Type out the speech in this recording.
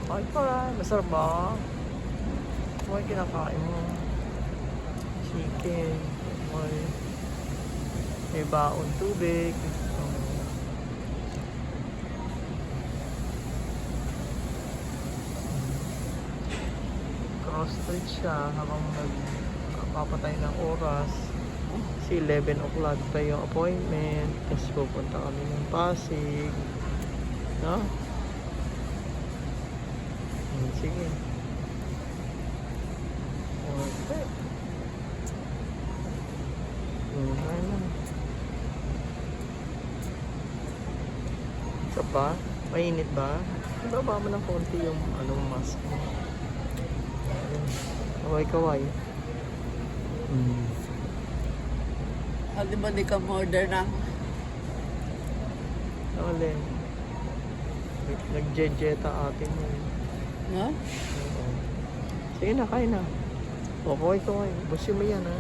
Ay, para. Masarap ba? May kinakain mo. Chicken. May baon tubig. Cross street siya habang nagpapatay ng oras. Kasi 11 o'clock pa yung appointment. Tapos pupunta kami ng Pasig. No? Sige. Okay. Ayun. Isa ba? Mainit ba? Ibaba mo ng konti yung mask mo. Kaway-kaway. Di ba di ka order ng Alin? Nag-jejeta atin yun. no? Oo. Sige na, kain na. O, kaway-kaway. Busin mo yan, ha?